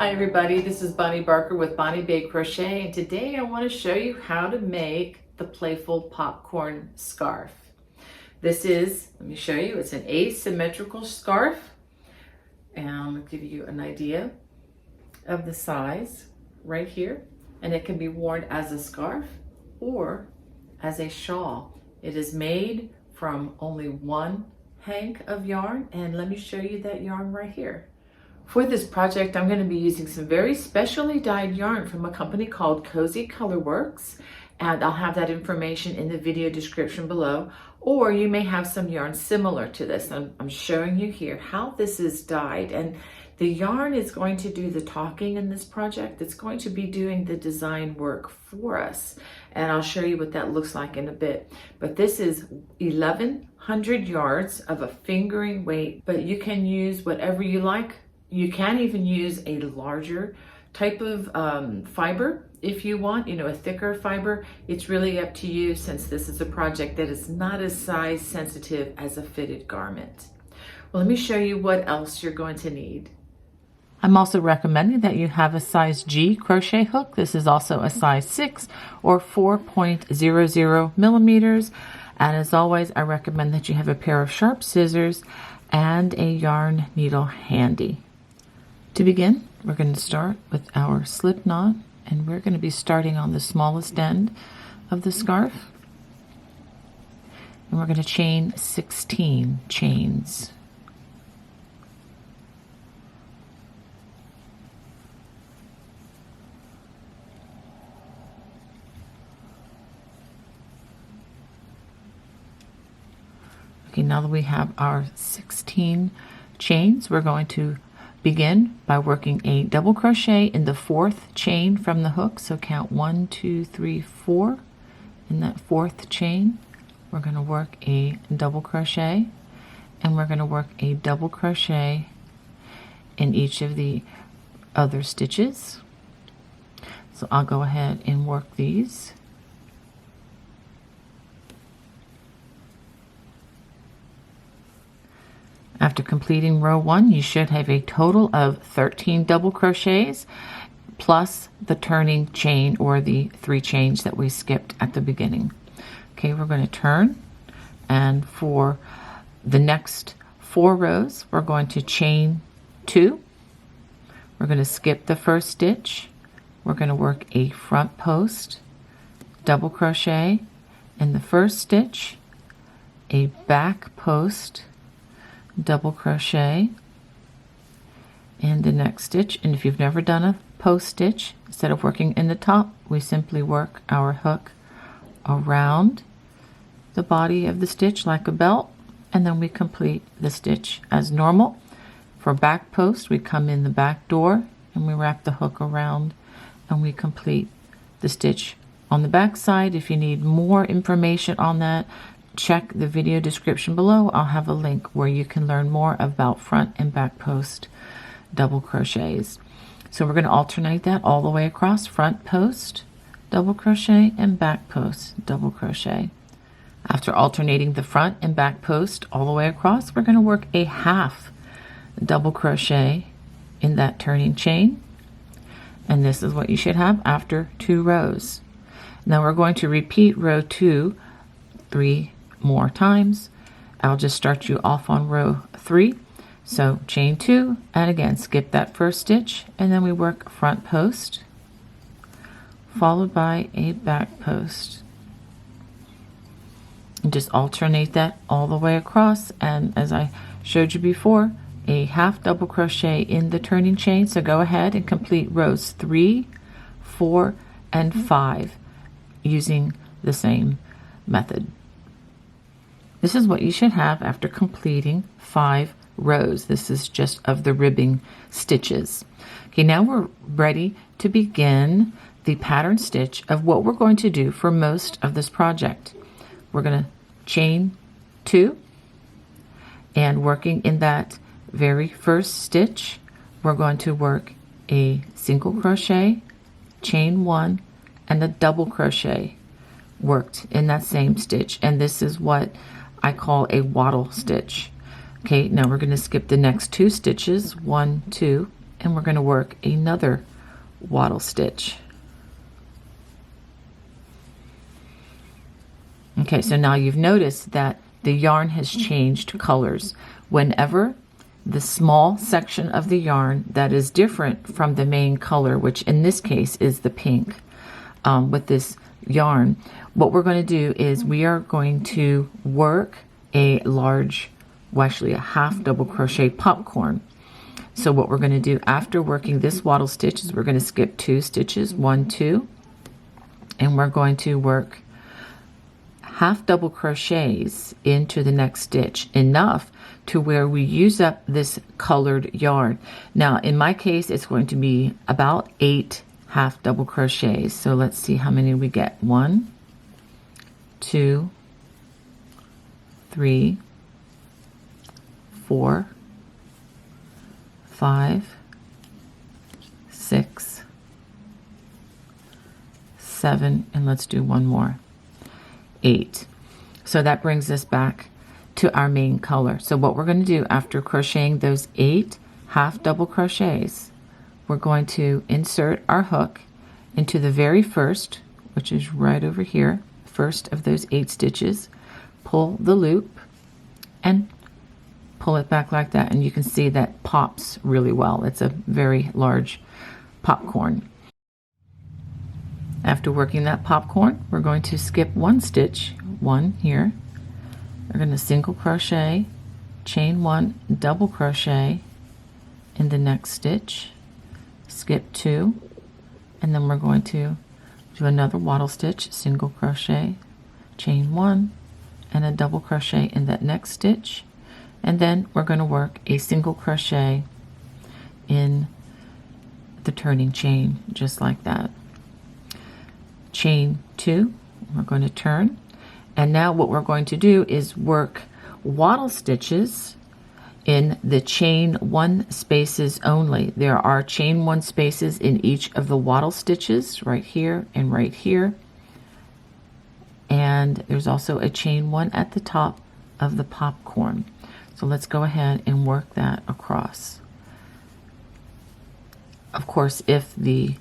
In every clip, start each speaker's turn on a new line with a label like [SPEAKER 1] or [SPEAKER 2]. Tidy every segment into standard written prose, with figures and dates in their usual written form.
[SPEAKER 1] Hi everybody, this is Bonnie Barker with Bonnie Bay Crochet, and today I want to show you how to make the playful popcorn scarf. This is, let me show you, it's an asymmetrical scarf, and I'll give you an idea of the size right here, and it can be worn as a scarf or as a shawl. It is made from only one hank of yarn, and let me show you that yarn right here. For this project, I'm going to be using some very specially dyed yarn from a company called Cozy Colorworks, and I'll have that information in the video description below, or you may have some yarn similar to this. I'm showing you here how this is dyed, and the yarn is going to do the talking in this project. It's going to be doing the design work for us, and I'll show you what that looks like in a bit. But this is 1,100 yards of a fingering weight, but you can use whatever you like. You can even use a larger type of fiber if you want, a thicker fiber. It's really up to you, since this is a project that is not as size sensitive as a fitted garment. Well, let me show you what else you're going to need. I'm also recommending that you have a size G crochet hook. This is also a size 6 or 4.00 millimeters. And as always, I recommend that you have a pair of sharp scissors and a yarn needle handy. To begin, we're going to start with our slip knot, and we're going to be starting on the smallest end of the scarf. And we're going to chain 16 chains. Okay, now that we have our 16 chains, we're going to begin by working a double crochet in the 4th chain from the hook. So count 1, 2, 3, 4. In that 4th chain, we're going to work a double crochet, and we're going to work a double crochet in each of the other stitches. So I'll go ahead and work these. After completing row 1, you should have a total of 13 double crochets plus the turning chain, or the 3 chains that we skipped at the beginning. Okay, we're going to turn, and for the next 4 rows, we're going to chain 2. We're going to skip the first stitch. We're going to work a front post, double crochet in the first stitch, a back post, double crochet in the next stitch. And if you've never done a post stitch, instead of working in the top, we simply work our hook around the body of the stitch like a belt, and then we complete the stitch as normal. For back post, we come in the back door and we wrap the hook around, and we complete the stitch on the back side. If you need more information on that, check the video description below. I'll have a link where you can learn more about front and back post double crochets. So we're going to alternate that all the way across: front post, double crochet, and back post, double crochet. After alternating the front and back post all the way across, we're going to work a half double crochet in that turning chain. And this is what you should have after 2 rows. Now we're going to repeat row 2 3 more times. I'll just start you off on row 3. So chain 2, and again skip that first stitch, and then we work front post followed by a back post, and just alternate that all the way across. And as I showed you before, a half double crochet in the turning chain. So go ahead and complete rows 3, 4, and 5 using the same method. This is what you should have after completing 5 rows. This is just of the ribbing stitches. Okay, now we're ready to begin the pattern stitch of what we're going to do for most of this project. We're going to chain 2, and working in that very first stitch, we're going to work a single crochet, chain 1, and a double crochet worked in that same stitch. And this is what I call a wattle stitch. Okay, now we're going to skip the next 2 stitches, 1, 2, and we're going to work another wattle stitch. Okay, so now you've noticed that the yarn has changed colors. Whenever the small section of the yarn that is different from the main color, which in this case is the pink, with this yarn, what we're going to do is we are going to work a large, well, actually a half double crochet popcorn. So what we're going to do after working this wattle stitch is we're going to skip 2 stitches, 1, 2, and we're going to work half double crochets into the next stitch, enough to where we use up this colored yarn. Now in my case it's going to be about 8 half double crochets. So let's see how many we get. 1, 2, 3, 4, 5, 6, 7, and let's do one more. 8. So that brings us back to our main color. So what we're going to do after crocheting those 8 half double crochets, we're going to insert our hook into the very first, which is right over here, first of those 8 stitches, pull the loop and pull it back like that, and you can see that pops really well. It's a very large popcorn. After working that popcorn, we're going to skip 1 stitch, 1 here. We're going to single crochet, chain 1, double crochet in the next stitch, skip 2, and then we're going to do another wattle stitch, single crochet, chain 1, and a double crochet in that next stitch, and then we're going to work a single crochet in the turning chain, just like that. Chain 2, we're going to turn, and now what we're going to do is work wattle stitches in the chain 1 spaces only. There are chain 1 spaces in each of the wattle stitches, right here and right here, and there's also a chain 1 at the top of the popcorn. So let's go ahead and work that across. Of course, if the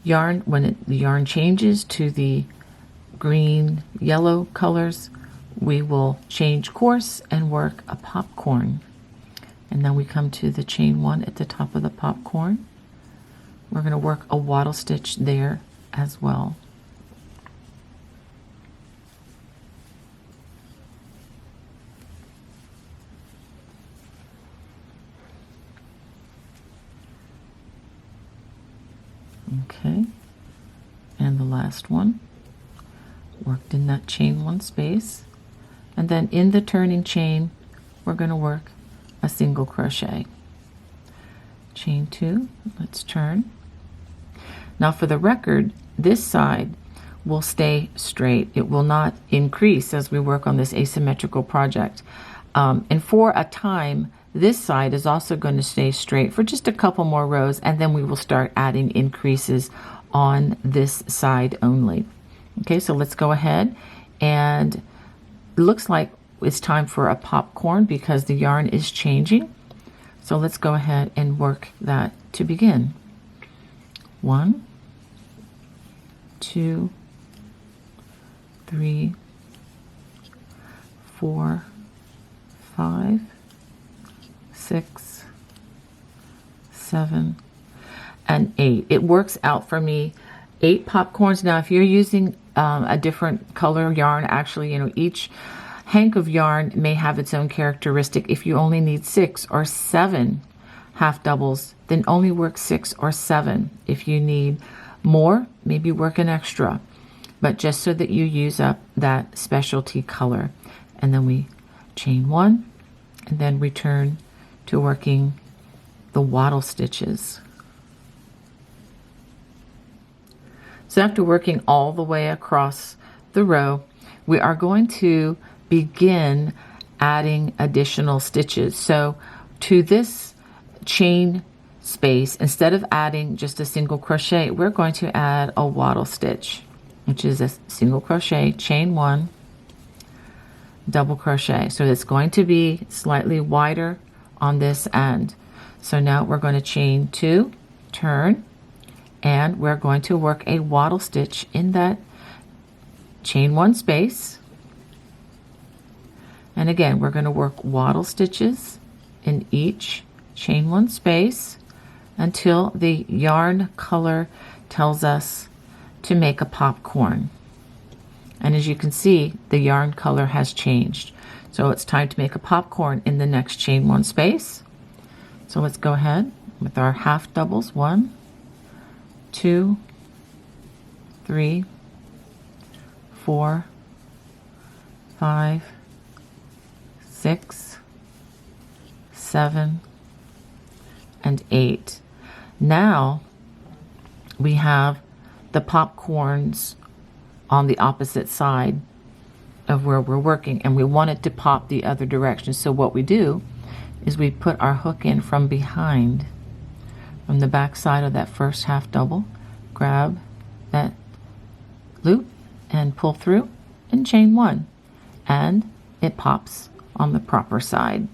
[SPEAKER 1] yarn, the yarn changes to the green yellow colors, we will change course and work a popcorn. And then we come to the chain 1 at the top of the popcorn. We're going to work a wattle stitch there as well. Okay, and the last one worked in that chain 1 space, and then in the turning chain we're going to work a single crochet, chain 2, let's turn. Now for the record, this side will stay straight. It will not increase as we work on this asymmetrical project, and for a time this side is also going to stay straight for just a couple more rows, and then we will start adding increases on this side only. Okay, so let's go ahead, and it looks like it's time for a popcorn because the yarn is changing. So let's go ahead and work that to begin. 1, 2, 3, 4, 5, 6, 7, and 8. It works out for me 8 popcorns. Now if you're using a different color yarn, actually, you know, each hank of yarn may have its own characteristic. If you only need 6 or 7 half doubles, then only work 6 or 7. If you need more, maybe work an extra, but just so that you use up that specialty color. And then we chain 1 and then return to working the wattle stitches. So after working all the way across the row, we are going to begin adding additional stitches. So to this chain space, instead of adding just a single crochet, we're going to add a wattle stitch, which is a single crochet, chain 1, double crochet. So it's going to be slightly wider on this end. So now we're going to chain 2, turn, and we're going to work a wattle stitch in that chain 1 space. And again, we're going to work wattle stitches in each chain 1 space until the yarn color tells us to make a popcorn. And as you can see, the yarn color has changed. So it's time to make a popcorn in the next chain 1 space. So let's go ahead with our half doubles. 1, 2, 3, 4, 5, 6, 7, and 8. Now we have the popcorns on the opposite side of where we're working, and we want it to pop the other direction. So what we do is we put our hook in from behind, from the back side of that first half double, grab that loop and pull through and chain 1, and it pops on the proper side.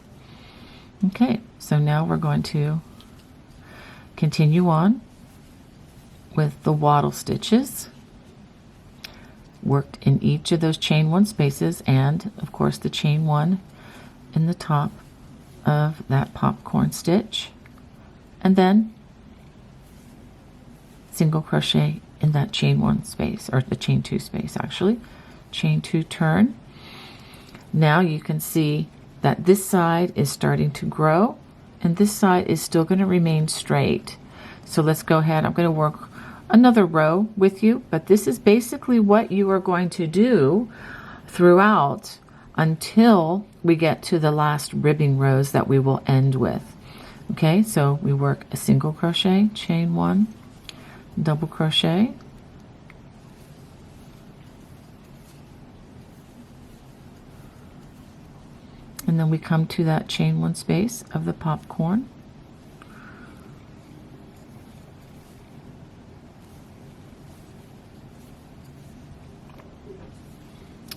[SPEAKER 1] Okay, so now we're going to continue on with the wattle stitches worked in each of those chain 1 spaces, and of course the chain 1 in the top of that popcorn stitch, and then single crochet in that chain 1 space, or the chain 2 space actually. Chain 2, turn. Now you can see that this side is starting to grow and this side is still going to remain straight. So let's go ahead. I'm going to work another row with you, but this is basically what you are going to do throughout until we get to the last ribbing rows that we will end with. Okay, so we work a single crochet, chain 1, double crochet, and then we come to that chain 1 space of the popcorn.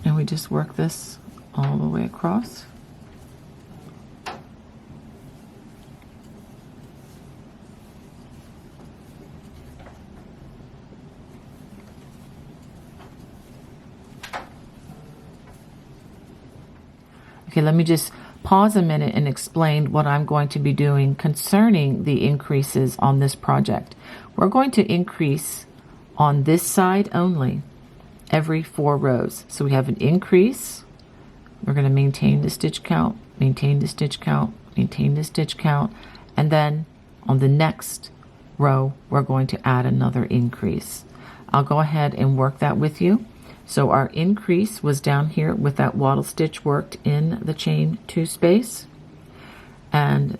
[SPEAKER 1] And we just work this all the way across. Okay, let me just pause a minute and explain what I'm going to be doing concerning the increases on this project. We're going to increase on this side only every 4 rows. So we have an increase. We're going to maintain the stitch count, maintain the stitch count, maintain the stitch count, and then on the next row we're going to add another increase. I'll go ahead and work that with you. So our increase was down here with that wattle stitch worked in the chain 2 space, and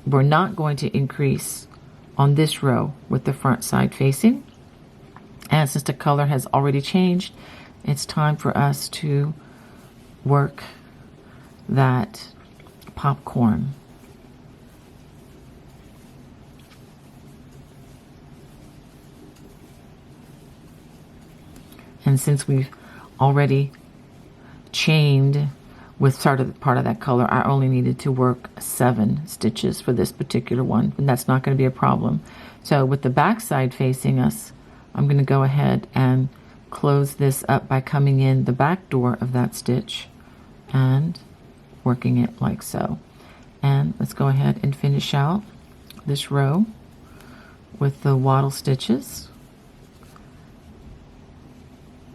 [SPEAKER 1] we're not going to increase on this row with the front side facing. And since the color has already changed, it's time for us to work that popcorn. And since we've already chained with part of that color, I only needed to work 7 stitches for this particular one, and that's not going to be a problem. So with the back side facing us, I'm going to go ahead and close this up by coming in the back door of that stitch and working it like so. And let's go ahead and finish out this row with the wattle stitches.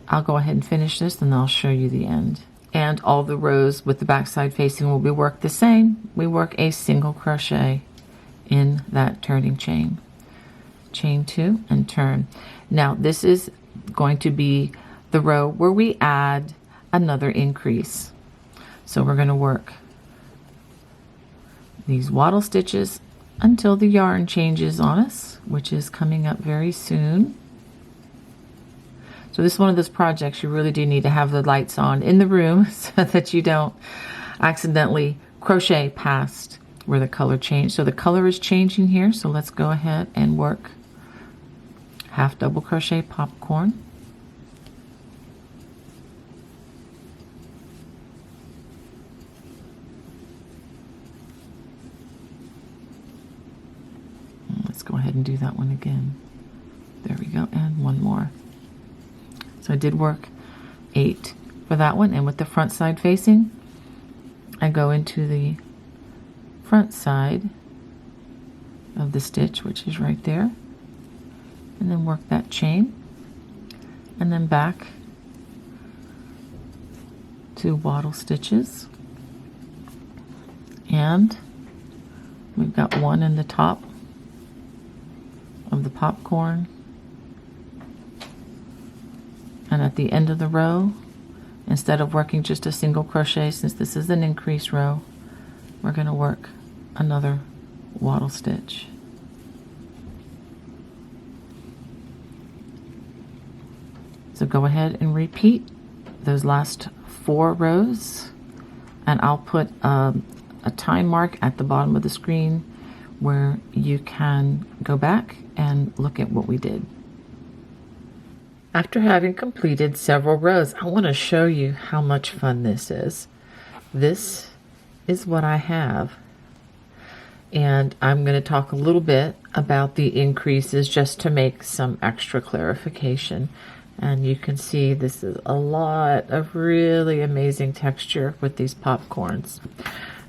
[SPEAKER 1] I'll go ahead and finish this and I'll show you the end. And all the rows with the back side facing will be worked the same. We work a single crochet in that turning chain. Chain 2 and turn. Now this is going to be the row where we add another increase. So we're going to work these wattle stitches until the yarn changes on us, which is coming up very soon. So this is one of those projects you really do need to have the lights on in the room so that you don't accidentally crochet past where the color changed. So the color is changing here, so let's go ahead and work half double crochet popcorn. one more. So I did work 8 for that one, and with the front side facing, I go into the front side of the stitch, which is right there, and then work that chain, and then back to wattle stitches, and we've got one in the top of the popcorn, and at the end of the row, instead of working just a single crochet, since this is an increase row, we're going to work another wattle stitch. So go ahead and repeat those last 4 rows, and I'll put a time mark at the bottom of the screen where you can go back and look at what we did. After having completed several rows, I want to show you how much fun this is. This is what I have, and I'm going to talk a little bit about the increases just to make some extra clarification. And you can see this is a lot of really amazing texture with these popcorns.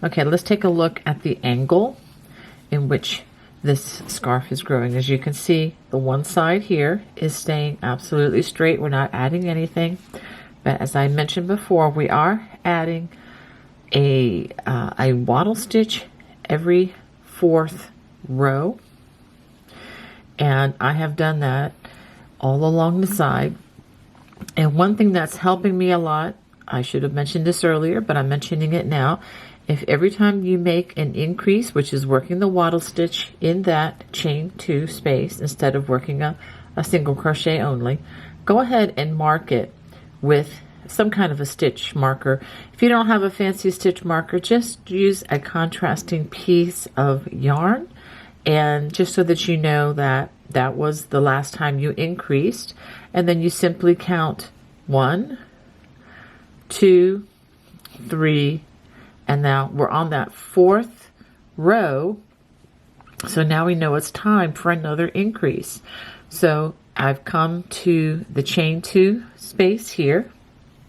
[SPEAKER 1] Okay, let's take a look at the angle in which this scarf is growing. As you can see, the one side here is staying absolutely straight. We're not adding anything. But as I mentioned before, we are adding a wattle stitch every 4th row. And I have done that all along the side. And one thing that's helping me a lot, I should have mentioned this earlier, but I'm mentioning it now. If every time you make an increase, which is working the wattle stitch in that chain 2 space instead of working a single crochet only, go ahead and mark it with some kind of a stitch marker. If you don't have a fancy stitch marker, just use a contrasting piece of yarn, and just so that you know that that was the last time you increased, and then you simply count 1, 2, 3, and now we're on that 4th row. So now we know it's time for another increase. So I've come to the chain 2 space here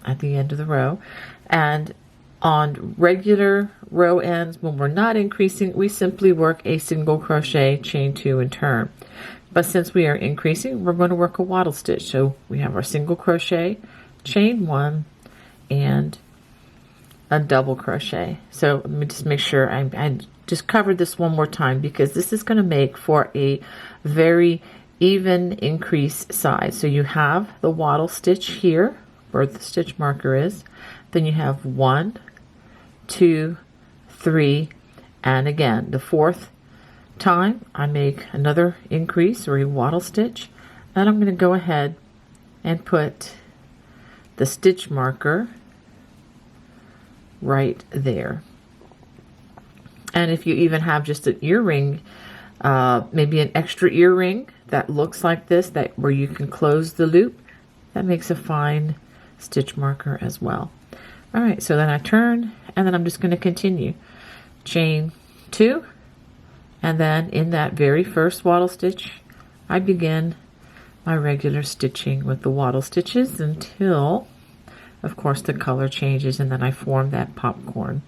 [SPEAKER 1] at the end of the row, and on regular row ends, when we're not increasing, we simply work a single crochet, chain 2, and turn. But since we are increasing, we're going to work a wattle stitch. So we have our single crochet, chain 1, and a double crochet. So let me just make sure I just covered this one more time, because this is going to make for a very even increase size. So you have the wattle stitch here where the stitch marker is, then you have 1, 2, 3, and again the 4th time I make another increase or a wattle stitch, and I'm going to go ahead and put the stitch marker right there. And if you even have just an earring, maybe an extra earring that looks like this, that where you can close the loop, that makes a fine stitch marker as well. All right, so then I turn, and then I'm just going to continue. Chain 2, and then in that very first wattle stitch, I begin my regular stitching with the wattle stitches until, of course, the color changes, and then I form that popcorn.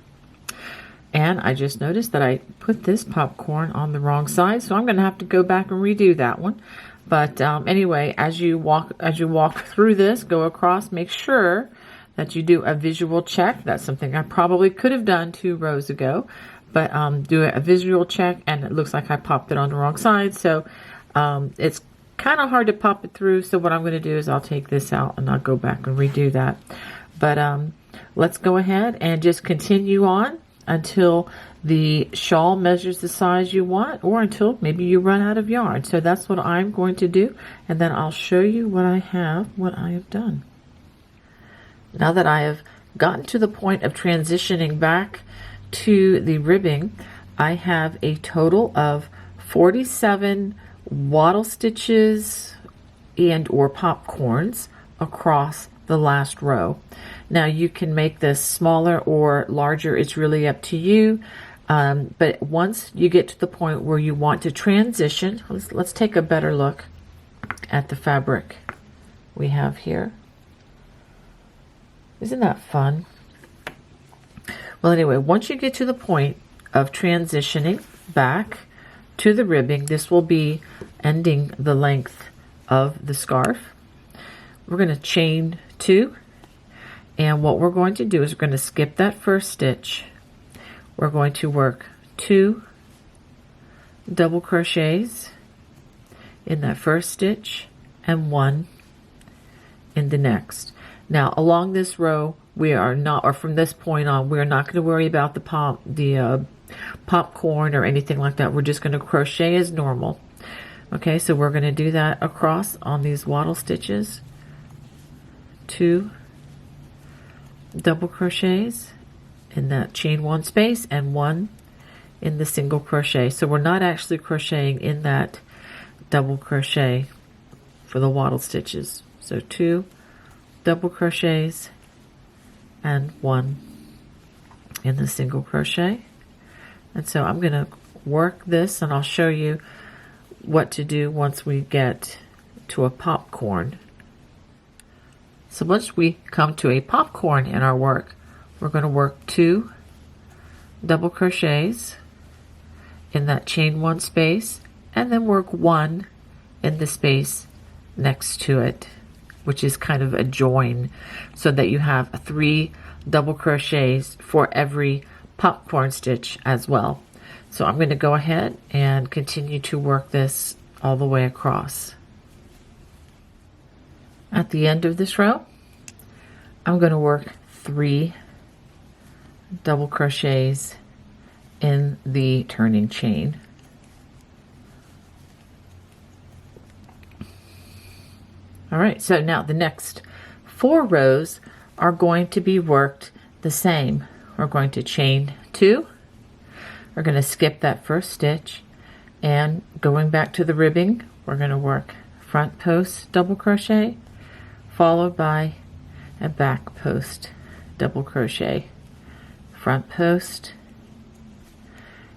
[SPEAKER 1] And I just noticed that I put this popcorn on the wrong side, so I'm going to have to go back and redo that one. But anyway, as you walk through this, go across, make sure that you do a visual check. That's something I probably could have done 2 rows ago, but do a visual check, and it looks like I popped it on the wrong side. So it's kind of hard to pop it through. So what I'm going to do is I'll take this out and I'll go back and redo that. But let's go ahead and just continue on until the shawl measures the size you want, or until maybe you run out of yarn. So that's what I'm going to do, and then I'll show you what I have done. Now that I have gotten to the point of transitioning back to the ribbing, I have a total of 47 wattle stitches and or popcorns across the last row. Now you can make this smaller or larger, it's really up to you. But once you get to the point where you want to transition, let's take a better look at the fabric we have here. Isn't that fun? Well, anyway, once you get to the point of transitioning back to the ribbing, this will be ending the length of the scarf. We're going to chain 2, and what we're going to do is we're going to skip that first stitch. We're going to work 2 double crochets in that first stitch and 1 in the next. Now along this row, we are not, or from this point on, we're not going to worry about the popcorn or anything like that. We're just going to crochet as normal. Okay, so we're going to do that across on these wattle stitches. 2 double crochets in that chain 1 space and 1 in the single crochet. So we're not actually crocheting in that double crochet for the wattle stitches. So 2 double crochets and 1 in the single crochet. And so I'm going to work this, and I'll show you what to do once we get to a popcorn. So once we come to a popcorn in our work, we're going to work 2 double crochets in that chain 1 space, and then work 1 in the space next to it, which is kind of a join, so that you have 3 double crochets for every popcorn stitch as well. So I'm going to go ahead and continue to work this all the way across. At the end of this row, I'm going to work 3 double crochets in the turning chain. All right, so now the next 4 rows are going to be worked the same. We're going to chain 2. We're going to skip that first stitch, and going back to the ribbing, we're going to work front post double crochet followed by a back post double crochet, front post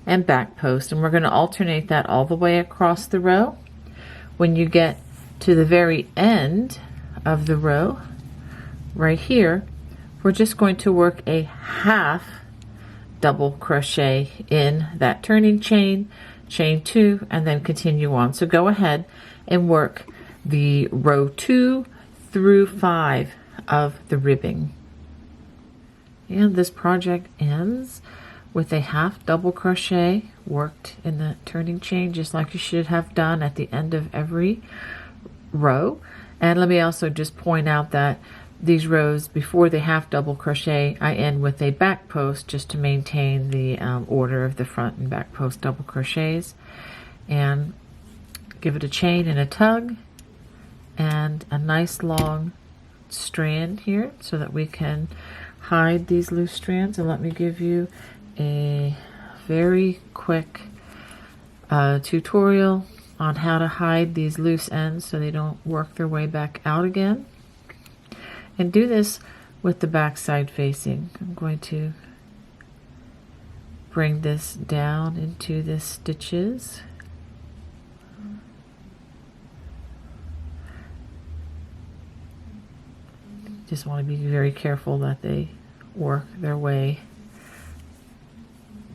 [SPEAKER 1] and back post, and we're going to alternate that all the way across the row. When you get to the very end of the row right here, we're just going to work a half double crochet in that turning chain, chain 2, and then continue on. So go ahead and work the row 2 through 5 of the ribbing. And this project ends with a half double crochet worked in the turning chain, just like you should have done at the end of every row. And let me also just point out that these rows, before the half double crochet, I end with a back post just to maintain the order of the front and back post double crochets. And give it a chain and a tug and a nice long strand here so that we can hide these loose strands. And let me give you a very quick tutorial on how to hide these loose ends so they don't work their way back out again. And do this with the back side facing. I'm going to bring this down into the stitches. Just want to be very careful that they work their way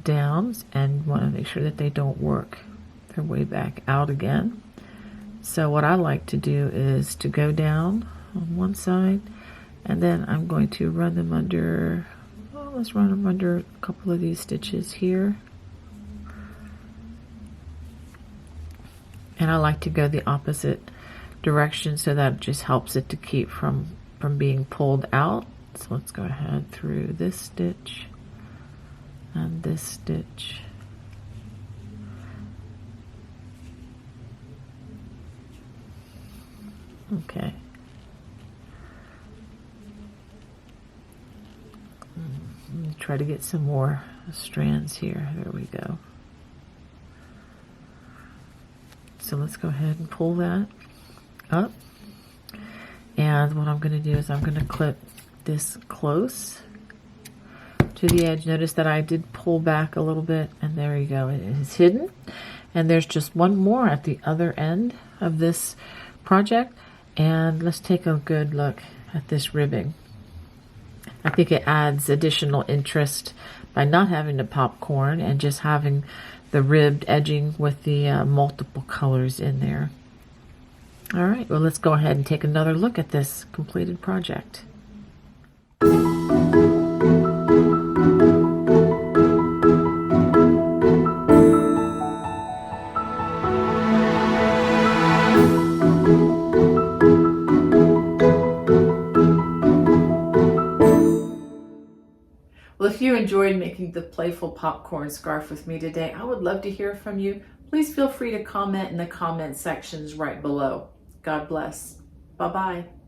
[SPEAKER 1] down, and want to make sure that they don't work their way back out again. So what I like to do is to go down on one side, and then I'm going to run them under, let's run them under a couple of these stitches here. And I like to go the opposite direction so that it just helps it to keep from being pulled out. So let's go ahead through this stitch and this stitch. Okay. Try to get some more strands here. There we go. So let's go ahead and pull that up. And what I'm going to do is I'm going to clip this close to the edge. Notice that I did pull back a little bit, and there you go. It is hidden. And there's just one more at the other end of this project. And let's take a good look at this ribbing. I think it adds additional interest by not having the popcorn and just having the ribbed edging with the multiple colors in there. All right, well, let's go ahead and take another look at this completed project. Well, if you enjoyed making the playful popcorn scarf with me today, I would love to hear from you. Please feel free to comment in the comment sections right below. God bless. Bye-bye.